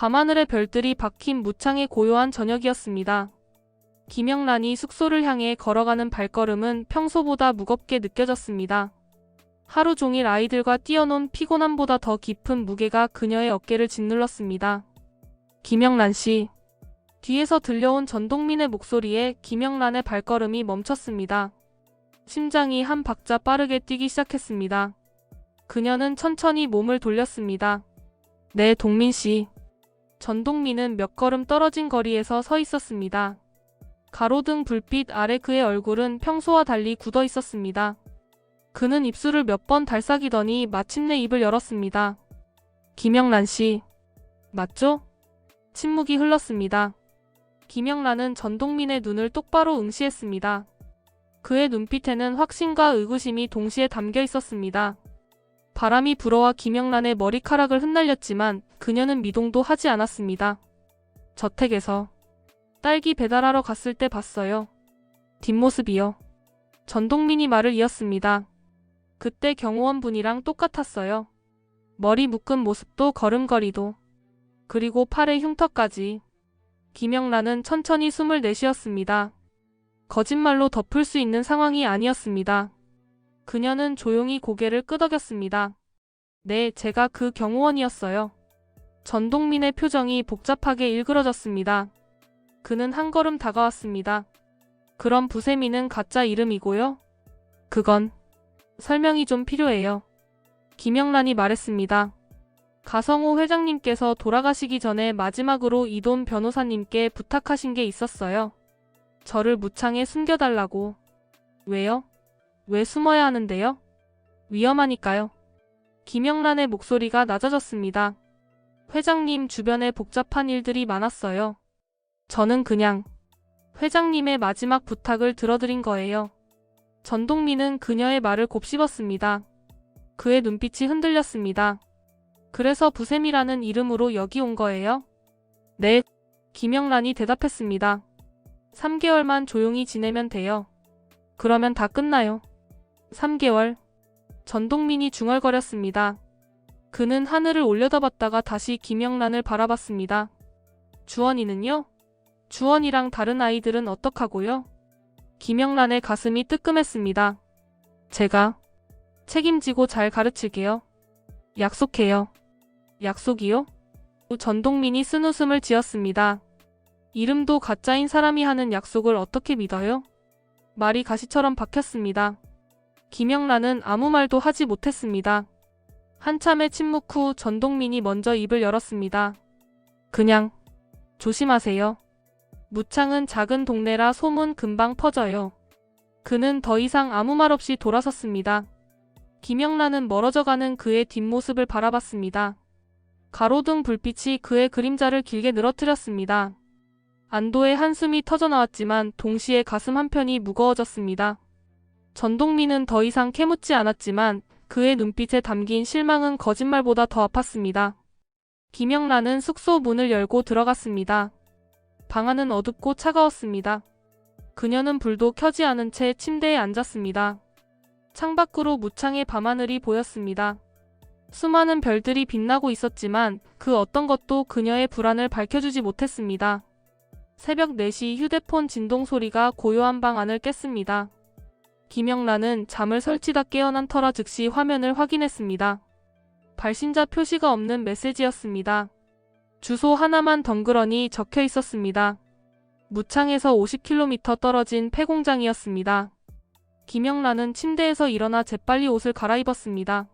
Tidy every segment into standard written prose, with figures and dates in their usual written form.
밤하늘의 별들이 박힌 무창의 고요한 저녁이었습니다. 김영란이 숙소를 향해 걸어가는 발걸음은 평소보다 무겁게 느껴졌습니다. 하루 종일 아이들과 뛰어논 피곤함보다 더 깊은 무게가 그녀의 어깨를 짓눌렀습니다. 김영란 씨. 뒤에서 들려온 전동민의 목소리에 김영란의 발걸음이 멈췄습니다. 심장이 한 박자 빠르게 뛰기 시작했습니다. 그녀는 천천히 몸을 돌렸습니다. 네, 동민 씨. 전동민은 몇 걸음 떨어진 거리에서 서 있었습니다. 가로등 불빛 아래 그의 얼굴은 평소와 달리 굳어 있었습니다. 그는 입술을 몇 번 달싹이더니 마침내 입을 열었습니다. 김영란 씨. 맞죠? 침묵이 흘렀습니다. 김영란은 전동민의 눈을 똑바로 응시했습니다. 그의 눈빛에는 확신과 의구심이 동시에 담겨 있었습니다. 바람이 불어와 김영란의 머리카락을 흩날렸지만 그녀는 미동도 하지 않았습니다. 저택에서 딸기 배달하러 갔을 때 봤어요. 뒷모습이요. 전동민이 말을 이었습니다. 그때 경호원분이랑 똑같았어요. 머리 묶은 모습도 걸음걸이도. 그리고 팔의 흉터까지. 김영란은 천천히 숨을 내쉬었습니다. 거짓말로 덮을 수 있는 상황이 아니었습니다. 그녀는 조용히 고개를 끄덕였습니다. 네, 제가 그 경호원이었어요. 전동민의 표정이 복잡하게 일그러졌습니다. 그는 한 걸음 다가왔습니다. 그럼 부세미는 가짜 이름이고요? 그건 설명이 좀 필요해요. 김영란이 말했습니다. 가성호 회장님께서 돌아가시기 전에 마지막으로 이돈 변호사님께 부탁하신 게 있었어요. 저를 무창에 숨겨달라고. 왜요? 왜 숨어야 하는데요? 위험하니까요. 김영란의 목소리가 낮아졌습니다. 회장님 주변에 복잡한 일들이 많았어요. 저는 그냥 회장님의 마지막 부탁을 들어드린 거예요. 전동민은 그녀의 말을 곱씹었습니다. 그의 눈빛이 흔들렸습니다. 그래서 부셈이라는 이름으로 여기 온 거예요? 네, 김영란이 대답했습니다. 3개월만 조용히 지내면 돼요. 그러면 다 끝나요. 3개월. 전동민이 중얼거렸습니다. 그는 하늘을 올려다봤다가 다시 김영란을 바라봤습니다. 주원이는요? 주원이랑 다른 아이들은 어떡하고요? 김영란의 가슴이 뜨끔했습니다. 제가 책임지고 잘 가르칠게요. 약속해요. 약속이요? 전동민이 쓴웃음을 지었습니다. 이름도 가짜인 사람이 하는 약속을 어떻게 믿어요? 말이 가시처럼 박혔습니다. 김영란은 아무 말도 하지 못했습니다. 한참의 침묵 후 전동민이 먼저 입을 열었습니다. 그냥 조심하세요. 무창은 작은 동네라 소문 금방 퍼져요. 그는 더 이상 아무 말 없이 돌아섰습니다. 김영란은 멀어져가는 그의 뒷모습을 바라봤습니다. 가로등 불빛이 그의 그림자를 길게 늘어뜨렸습니다. 안도의 한숨이 터져나왔지만 동시에 가슴 한편이 무거워졌습니다. 전동민은 더 이상 캐묻지 않았지만 그의 눈빛에 담긴 실망은 거짓말보다 더 아팠습니다. 김영란은 숙소 문을 열고 들어갔습니다. 방 안은 어둡고 차가웠습니다. 그녀는 불도 켜지 않은 채 침대에 앉았습니다. 창밖으로 무창의 밤하늘이 보였습니다. 수많은 별들이 빛나고 있었지만 그 어떤 것도 그녀의 불안을 밝혀주지 못했습니다. 새벽 4시 휴대폰 진동 소리가 고요한 방 안을 깼습니다. 김영란은 잠을 설치다 깨어난 터라 즉시 화면을 확인했습니다. 발신자 표시가 없는 메시지였습니다. 주소 하나만 덩그러니 적혀 있었습니다. 무창에서 50km 떨어진 폐공장이었습니다. 김영란은 침대에서 일어나 재빨리 옷을 갈아입었습니다.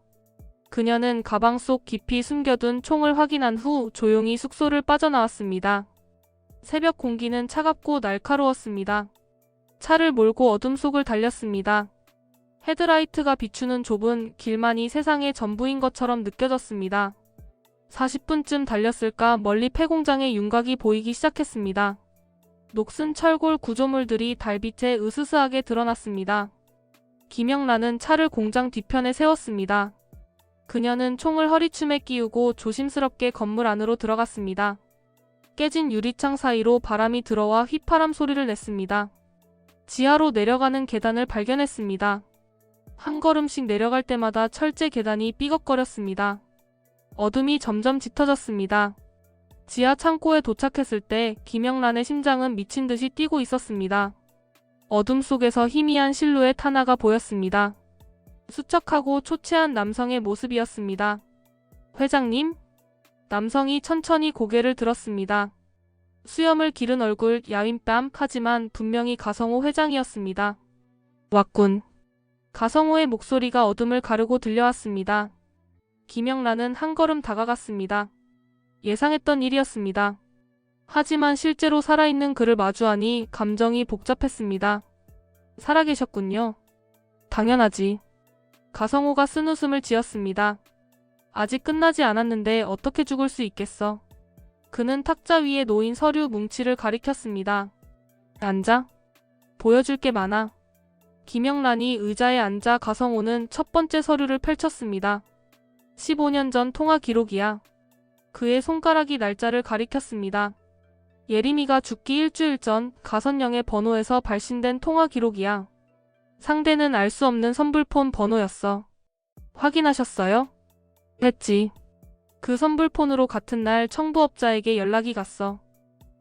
그녀는 가방 속 깊이 숨겨둔 총을 확인한 후 조용히 숙소를 빠져나왔습니다. 새벽 공기는 차갑고 날카로웠습니다. 차를 몰고 어둠 속을 달렸습니다. 헤드라이트가 비추는 좁은 길만이 세상의 전부인 것처럼 느껴졌습니다. 40분쯤 달렸을까 멀리 폐공장의 윤곽이 보이기 시작했습니다. 녹슨 철골 구조물들이 달빛에 으스스하게 드러났습니다. 김영란은 차를 공장 뒤편에 세웠습니다. 그녀는 총을 허리춤에 끼우고 조심스럽게 건물 안으로 들어갔습니다. 깨진 유리창 사이로 바람이 들어와 휘파람 소리를 냈습니다. 지하로 내려가는 계단을 발견했습니다. 한 걸음씩 내려갈 때마다 철제 계단이 삐걱거렸습니다. 어둠이 점점 짙어졌습니다. 지하 창고에 도착했을 때 김영란의 심장은 미친 듯이 뛰고 있었습니다. 어둠 속에서 희미한 실루엣 하나가 보였습니다. 수척하고 초췌한 남성의 모습이었습니다. 회장님? 남성이 천천히 고개를 들었습니다. 수염을 기른 얼굴, 야윈 뺨, 하지만 분명히 가성호 회장이었습니다. 왔군. 가성호의 목소리가 어둠을 가르고 들려왔습니다. 김영란은 한 걸음 다가갔습니다. 예상했던 일이었습니다. 하지만 실제로 살아있는 그를 마주하니 감정이 복잡했습니다. 살아계셨군요. 당연하지. 가성호가 쓴웃음을 지었습니다. 아직 끝나지 않았는데 어떻게 죽을 수 있겠어. 그는 탁자 위에 놓인 서류 뭉치를 가리켰습니다. 앉아. 보여줄 게 많아. 김영란이 의자에 앉아 가성호는 첫 번째 서류를 펼쳤습니다. 15년 전 통화 기록이야. 그의 손가락이 날짜를 가리켰습니다. 예림이가 죽기 일주일 전 가선영의 번호에서 발신된 통화 기록이야. 상대는 알 수 없는 선불폰 번호였어. 확인하셨어요? 했지. 그 선불폰으로 같은 날 청부업자에게 연락이 갔어.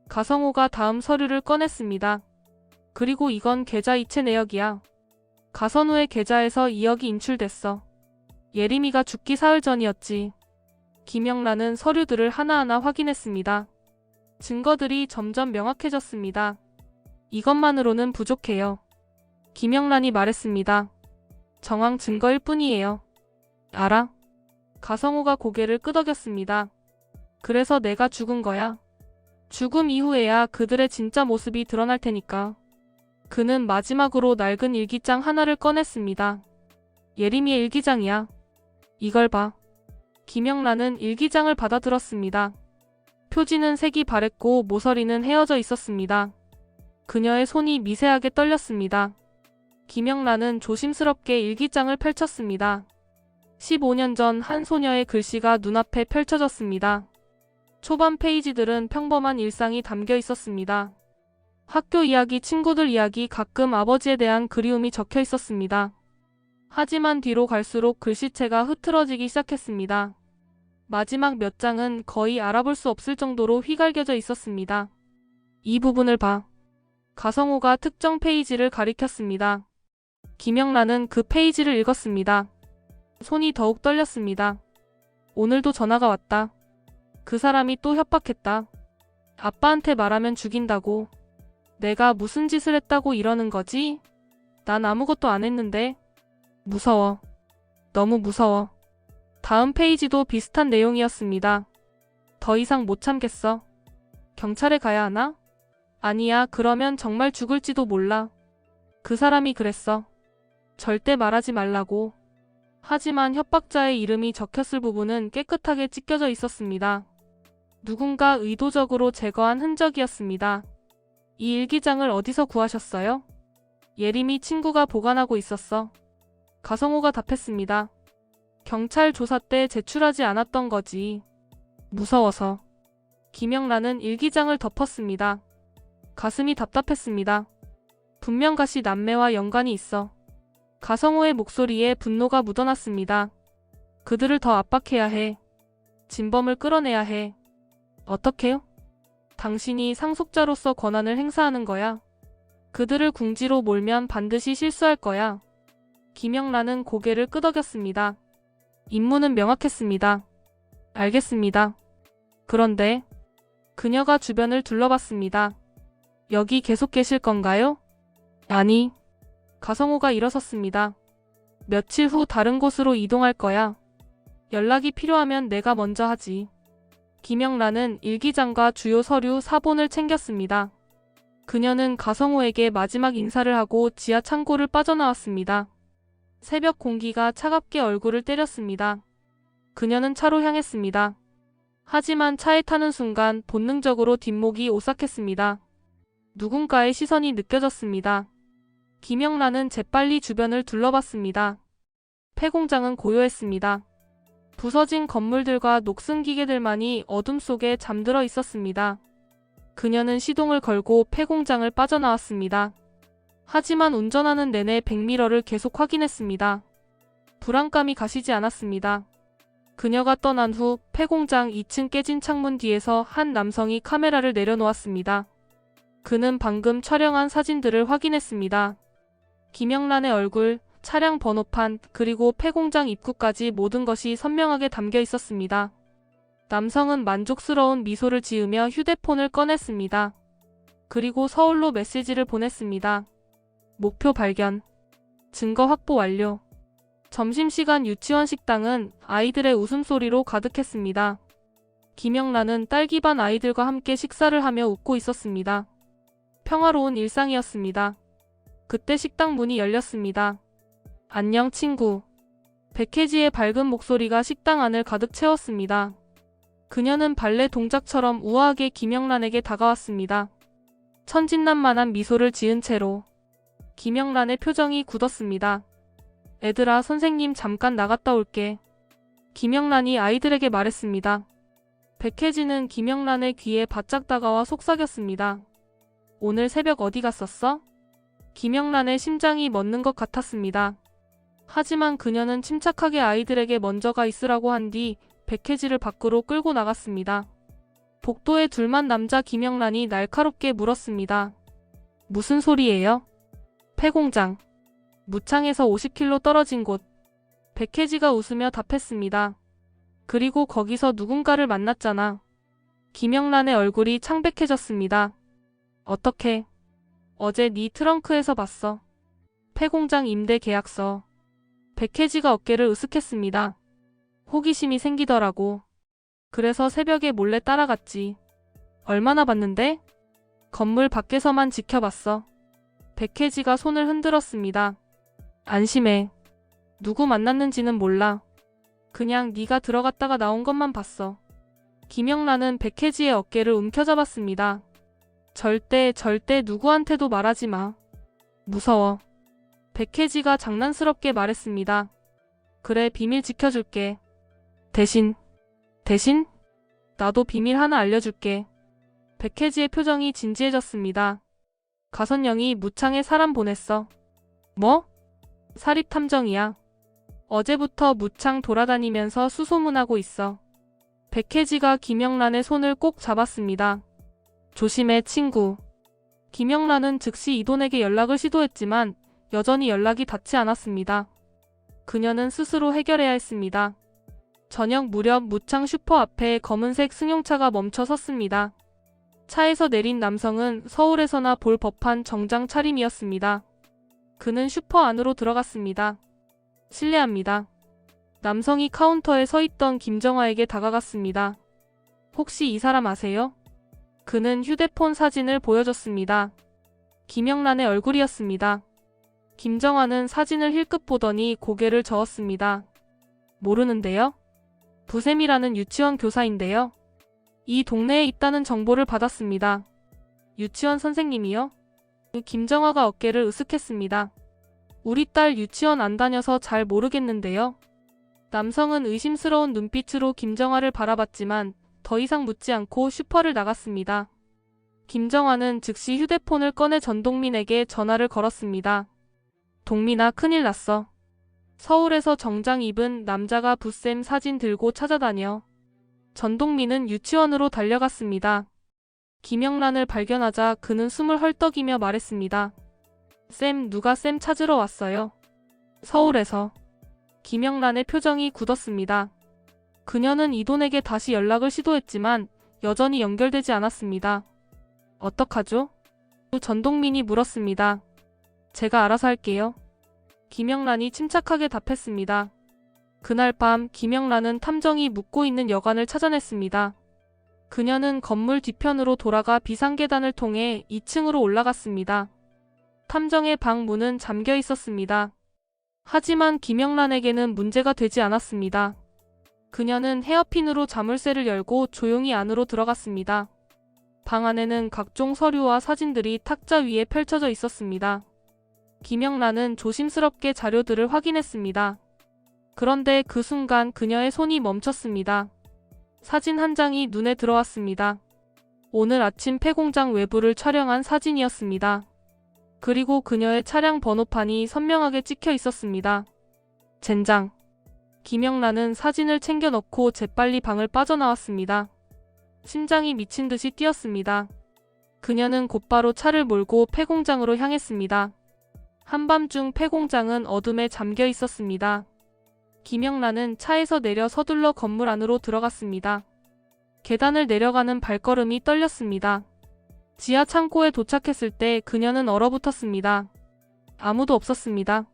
가성호가 다음 서류를 꺼냈습니다. 그리고 이건 계좌 이체 내역이야. 가선우의 계좌에서 2억이 인출됐어. 예림이가 죽기 사흘 전이었지. 김영란은 서류들을 하나하나 확인했습니다. 증거들이 점점 명확해졌습니다. 이것만으로는 부족해요. 김영란이 말했습니다. 정황 증거일 뿐이에요. 알아? 가성호가 고개를 끄덕였습니다. 그래서 내가 죽은 거야. 죽음 이후에야 그들의 진짜 모습이 드러날 테니까. 그는 마지막으로 낡은 일기장 하나를 꺼냈습니다. 예림이의 일기장이야. 이걸 봐. 김영란은 일기장을 받아들었습니다. 표지는 색이 바랬고 모서리는 헤어져 있었습니다. 그녀의 손이 미세하게 떨렸습니다. 김영란은 조심스럽게 일기장을 펼쳤습니다. 15년 전 한 소녀의 글씨가 눈앞에 펼쳐졌습니다. 초반 페이지들은 평범한 일상이 담겨 있었습니다. 학교 이야기, 친구들 이야기, 가끔 아버지에 대한 그리움이 적혀 있었습니다. 하지만 뒤로 갈수록 글씨체가 흐트러지기 시작했습니다. 마지막 몇 장은 거의 알아볼 수 없을 정도로 휘갈겨져 있었습니다. 이 부분을 봐. 가성호가 특정 페이지를 가리켰습니다. 김영란은 그 페이지를 읽었습니다. 손이 더욱 떨렸습니다. 오늘도 전화가 왔다. 그 사람이 또 협박했다. 아빠한테 말하면 죽인다고. 내가 무슨 짓을 했다고 이러는 거지? 난 아무것도 안 했는데. 무서워. 너무 무서워. 다음 페이지도 비슷한 내용이었습니다. 더 이상 못 참겠어. 경찰에 가야 하나? 아니야, 그러면 정말 죽을지도 몰라. 그 사람이 그랬어. 절대 말하지 말라고. 하지만 협박자의 이름이 적혔을 부분은 깨끗하게 찢겨져 있었습니다. 누군가 의도적으로 제거한 흔적이었습니다. 이 일기장을 어디서 구하셨어요? 예림이 친구가 보관하고 있었어. 가성호가 답했습니다. 경찰 조사 때 제출하지 않았던 거지. 무서워서. 김영란은 일기장을 덮었습니다. 가슴이 답답했습니다. 분명 가시 남매와 연관이 있어. 가성호의 목소리에 분노가 묻어났습니다. 그들을 더 압박해야 해. 진범을 끌어내야 해. 어떻게요? 당신이 상속자로서 권한을 행사하는 거야. 그들을 궁지로 몰면 반드시 실수할 거야. 김영란은 고개를 끄덕였습니다. 임무는 명확했습니다. 알겠습니다. 그런데 그녀가 주변을 둘러봤습니다. 여기 계속 계실 건가요? 아니. 가성호가 일어섰습니다. 며칠 후 다른 곳으로 이동할 거야. 연락이 필요하면 내가 먼저 하지. 김영란은 일기장과 주요 서류 사본을 챙겼습니다. 그녀는 가성호에게 마지막 인사를 하고 지하 창고를 빠져나왔습니다. 새벽 공기가 차갑게 얼굴을 때렸습니다. 그녀는 차로 향했습니다. 하지만 차에 타는 순간 본능적으로 뒷목이 오싹했습니다. 누군가의 시선이 느껴졌습니다. 김영란은 재빨리 주변을 둘러봤습니다. 폐공장은 고요했습니다. 부서진 건물들과 녹슨 기계들만이 어둠 속에 잠들어 있었습니다. 그녀는 시동을 걸고 폐공장을 빠져나왔습니다. 하지만 운전하는 내내 백미러를 계속 확인했습니다. 불안감이 가시지 않았습니다. 그녀가 떠난 후 폐공장 2층 깨진 창문 뒤에서 한 남성이 카메라를 내려놓았습니다. 그는 방금 촬영한 사진들을 확인했습니다. 김영란의 얼굴, 차량 번호판, 그리고 폐공장 입구까지 모든 것이 선명하게 담겨 있었습니다. 남성은 만족스러운 미소를 지으며 휴대폰을 꺼냈습니다. 그리고 서울로 메시지를 보냈습니다. 목표 발견. 증거 확보 완료. 점심시간 유치원 식당은 아이들의 웃음소리로 가득했습니다. 김영란은 딸기반 아이들과 함께 식사를 하며 웃고 있었습니다. 평화로운 일상이었습니다. 그때 식당 문이 열렸습니다. 안녕 친구. 백혜지의 밝은 목소리가 식당 안을 가득 채웠습니다. 그녀는 발레 동작처럼 우아하게 김영란에게 다가왔습니다. 천진난만한 미소를 지은 채로. 김영란의 표정이 굳었습니다. 애들아, 선생님 잠깐 나갔다 올게. 김영란이 아이들에게 말했습니다. 백혜지는 김영란의 귀에 바짝 다가와 속삭였습니다. 오늘 새벽 어디 갔었어? 김영란의 심장이 멎는 것 같았습니다. 하지만 그녀는 침착하게 아이들에게 먼저 가 있으라고 한 뒤 백혜지를 밖으로 끌고 나갔습니다. 복도에 둘만 남자 김영란이 날카롭게 물었습니다. 무슨 소리예요? 폐공장. 무창에서 50km 떨어진 곳. 백혜지가 웃으며 답했습니다. 그리고 거기서 누군가를 만났잖아. 김영란의 얼굴이 창백해졌습니다. 어떻게? 어제 네 트렁크에서 봤어. 폐공장 임대 계약서. 백혜지가 어깨를 으쓱했습니다. 호기심이 생기더라고. 그래서 새벽에 몰래 따라갔지. 얼마나 봤는데? 건물 밖에서만 지켜봤어. 백혜지가 손을 흔들었습니다. 안심해. 누구 만났는지는 몰라. 그냥 네가 들어갔다가 나온 것만 봤어. 김영란은 백혜지의 어깨를 움켜잡았습니다. 절대 누구한테도 말하지 마. 무서워. 백혜지가 장난스럽게 말했습니다. 그래, 비밀 지켜줄게. 대신? 나도 비밀 하나 알려줄게. 백혜지의 표정이 진지해졌습니다. 가선영이 무창에 사람 보냈어. 뭐? 사립탐정이야. 어제부터 무창 돌아다니면서 수소문하고 있어. 백혜지가 김영란의 손을 꼭 잡았습니다. 조심해, 친구. 김영란은 즉시 이돈에게 연락을 시도했지만 여전히 연락이 닿지 않았습니다. 그녀는 스스로 해결해야 했습니다. 저녁 무렵 무창 슈퍼 앞에 검은색 승용차가 멈춰 섰습니다. 차에서 내린 남성은 서울에서나 볼 법한 정장 차림이었습니다. 그는 슈퍼 안으로 들어갔습니다. 실례합니다. 남성이 카운터에 서 있던 김정화에게 다가갔습니다. 혹시 이 사람 아세요? 그는 휴대폰 사진을 보여줬습니다. 김영란의 얼굴이었습니다. 김정화는 사진을 힐끗 보더니 고개를 저었습니다. 모르는데요? 부샘이라는 유치원 교사인데요. 이 동네에 있다는 정보를 받았습니다. 유치원 선생님이요? 김정화가 어깨를 으쓱했습니다. 우리 딸 유치원 안 다녀서 잘 모르겠는데요. 남성은 의심스러운 눈빛으로 김정화를 바라봤지만 더 이상 묻지 않고 슈퍼를 나갔습니다. 김정화는 즉시 휴대폰을 꺼내 전동민에게 전화를 걸었습니다. 동민아, 큰일 났어. 서울에서 정장 입은 남자가 부쌤 사진 들고 찾아다녀. 전동민은 유치원으로 달려갔습니다. 김영란을 발견하자 그는 숨을 헐떡이며 말했습니다. 쌤, 누가 쌤 찾으러 왔어요? 서울에서. 김영란의 표정이 굳었습니다. 그녀는 이돈에게 다시 연락을 시도했지만 여전히 연결되지 않았습니다. 어떡하죠? 전동민이 물었습니다. 제가 알아서 할게요. 김영란이 침착하게 답했습니다. 그날 밤 김영란은 탐정이 묵고 있는 여관을 찾아냈습니다. 그녀는 건물 뒤편으로 돌아가 비상계단을 통해 2층으로 올라갔습니다. 탐정의 방 문은 잠겨 있었습니다. 하지만 김영란에게는 문제가 되지 않았습니다. 그녀는 헤어핀으로 자물쇠를 열고 조용히 안으로 들어갔습니다. 방 안에는 각종 서류와 사진들이 탁자 위에 펼쳐져 있었습니다. 김영란은 조심스럽게 자료들을 확인했습니다. 그런데 그 순간 그녀의 손이 멈췄습니다. 사진 한 장이 눈에 들어왔습니다. 오늘 아침 폐공장 외부를 촬영한 사진이었습니다. 그리고 그녀의 차량 번호판이 선명하게 찍혀 있었습니다. 젠장. 김영란은 사진을 챙겨 넣고 재빨리 방을 빠져나왔습니다. 심장이 미친 듯이 뛰었습니다. 그녀는 곧바로 차를 몰고 폐공장으로 향했습니다. 한밤중 폐공장은 어둠에 잠겨 있었습니다. 김영란은 차에서 내려 서둘러 건물 안으로 들어갔습니다. 계단을 내려가는 발걸음이 떨렸습니다. 지하 창고에 도착했을 때 그녀는 얼어붙었습니다. 아무도 없었습니다.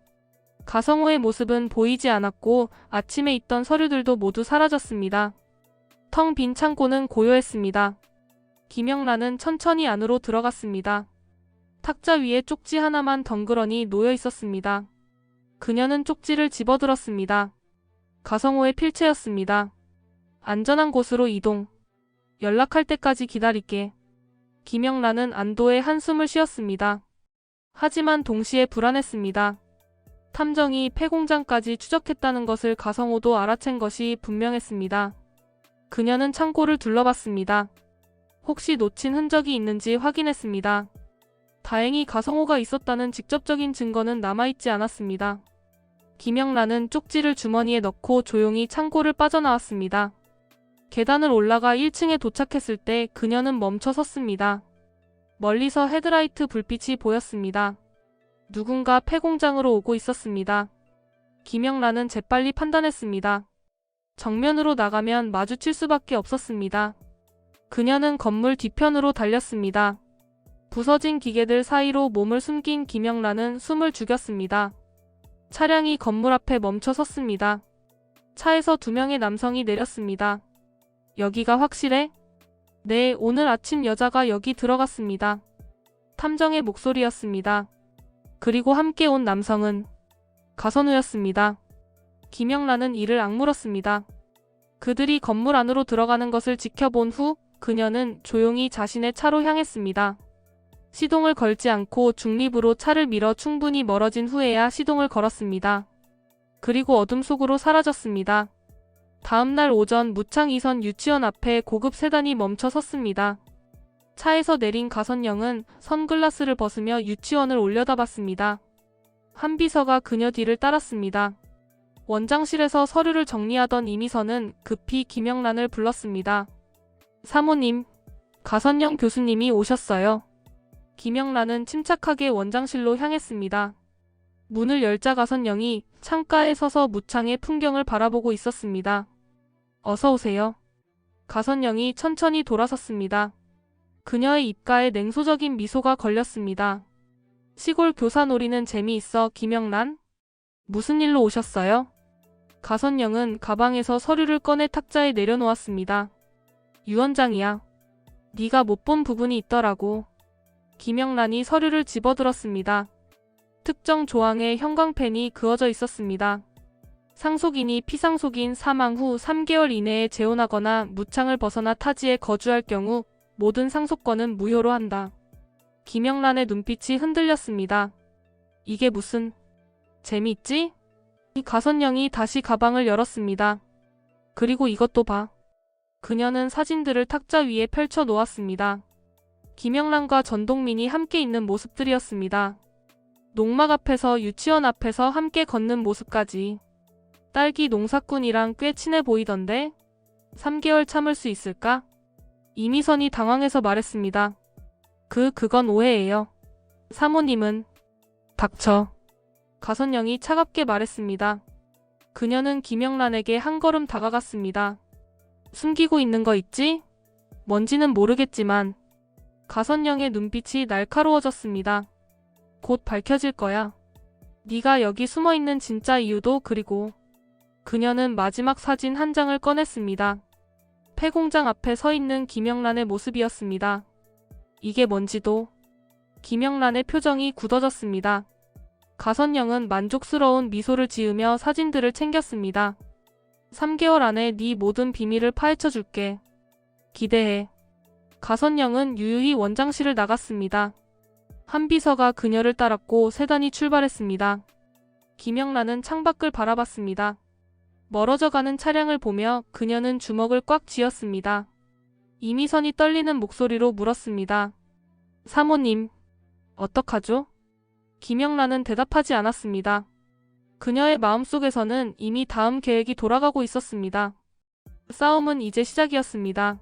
가성호의 모습은 보이지 않았고 아침에 있던 서류들도 모두 사라졌습니다. 텅 빈 창고는 고요했습니다. 김영란은 천천히 안으로 들어갔습니다. 탁자 위에 쪽지 하나만 덩그러니 놓여 있었습니다. 그녀는 쪽지를 집어들었습니다. 가성호의 필체였습니다. 안전한 곳으로 이동. 연락할 때까지 기다릴게. 김영란은 안도의 한숨을 쉬었습니다. 하지만 동시에 불안했습니다. 탐정이 폐공장까지 추적했다는 것을 가성호도 알아챈 것이 분명했습니다. 그녀는 창고를 둘러봤습니다. 혹시 놓친 흔적이 있는지 확인했습니다. 다행히 가성호가 있었다는 직접적인 증거는 남아있지 않았습니다. 김영란은 쪽지를 주머니에 넣고 조용히 창고를 빠져나왔습니다. 계단을 올라가 1층에 도착했을 때 그녀는 멈춰 섰습니다. 멀리서 헤드라이트 불빛이 보였습니다. 누군가 폐공장으로 오고 있었습니다. 김영란은 재빨리 판단했습니다. 정면으로 나가면 마주칠 수밖에 없었습니다. 그녀는 건물 뒤편으로 달렸습니다. 부서진 기계들 사이로 몸을 숨긴 김영란은 숨을 죽였습니다. 차량이 건물 앞에 멈춰 섰습니다. 차에서 2명의 남성이 내렸습니다. 여기가 확실해? 네, 오늘 아침 여자가 여기 들어갔습니다. 탐정의 목소리였습니다. 그리고 함께 온 남성은 가선우였습니다. 김영란은 이를 악물었습니다. 그들이 건물 안으로 들어가는 것을 지켜본 후 그녀는 조용히 자신의 차로 향했습니다. 시동을 걸지 않고 중립으로 차를 밀어 충분히 멀어진 후에야 시동을 걸었습니다. 그리고 어둠 속으로 사라졌습니다. 다음날 오전 무창 2선 유치원 앞에 고급 세단이 멈춰 섰습니다. 차에서 내린 가선영은 선글라스를 벗으며 유치원을 올려다봤습니다. 한 비서가 그녀 뒤를 따랐습니다. 원장실에서 서류를 정리하던 이미선은 급히 김영란을 불렀습니다. 사모님, 가선영 교수님이 오셨어요. 김영란은 침착하게 원장실로 향했습니다. 문을 열자 가선영이 창가에 서서 무창의 풍경을 바라보고 있었습니다. 어서 오세요. 가선영이 천천히 돌아섰습니다. 그녀의 입가에 냉소적인 미소가 걸렸습니다. 시골 교사 놀이는 재미있어, 김영란? 무슨 일로 오셨어요? 가선영은 가방에서 서류를 꺼내 탁자에 내려놓았습니다. 유 원장이야. 네가 못 본 부분이 있더라고. 김영란이 서류를 집어들었습니다. 특정 조항에 형광펜이 그어져 있었습니다. 상속인이 피상속인 사망 후 3개월 이내에 재혼하거나 무창을 벗어나 타지에 거주할 경우 모든 상속권은 무효로 한다. 김영란의 눈빛이 흔들렸습니다. 이게 무슨 재미있지? 가선영이 다시 가방을 열었습니다. 그리고 이것도 봐. 그녀는 사진들을 탁자 위에 펼쳐 놓았습니다. 김영란과 전동민이 함께 있는 모습들이었습니다. 농막 앞에서 유치원 앞에서 함께 걷는 모습까지. 딸기 농사꾼이랑 꽤 친해 보이던데? 3개월 참을 수 있을까? 이미선이 당황해서 말했습니다. 그건 오해예요. 사모님은 닥쳐. 가선영이 차갑게 말했습니다. 그녀는 김영란에게 한 걸음 다가갔습니다. 숨기고 있는 거 있지? 뭔지는 모르겠지만. 가선영의 눈빛이 날카로워졌습니다. 곧 밝혀질 거야. 네가 여기 숨어있는 진짜 이유도. 그리고 그녀는 마지막 사진 한 장을 꺼냈습니다. 폐공장 앞에 서 있는 김영란의 모습이었습니다. 이게 뭔지도. 김영란의 표정이 굳어졌습니다. 가선영은 만족스러운 미소를 지으며 사진들을 챙겼습니다. 3개월 안에 네 모든 비밀을 파헤쳐 줄게. 기대해. 가선영은 유유히 원장실을 나갔습니다. 한 비서가 그녀를 따랐고 세단이 출발했습니다. 김영란은 창밖을 바라봤습니다. 멀어져가는 차량을 보며 그녀는 주먹을 꽉 쥐었습니다. 이미선이 떨리는 목소리로 물었습니다. 사모님, 어떡하죠? 김영란은 대답하지 않았습니다. 그녀의 마음속에서는 이미 다음 계획이 돌아가고 있었습니다. 싸움은 이제 시작이었습니다.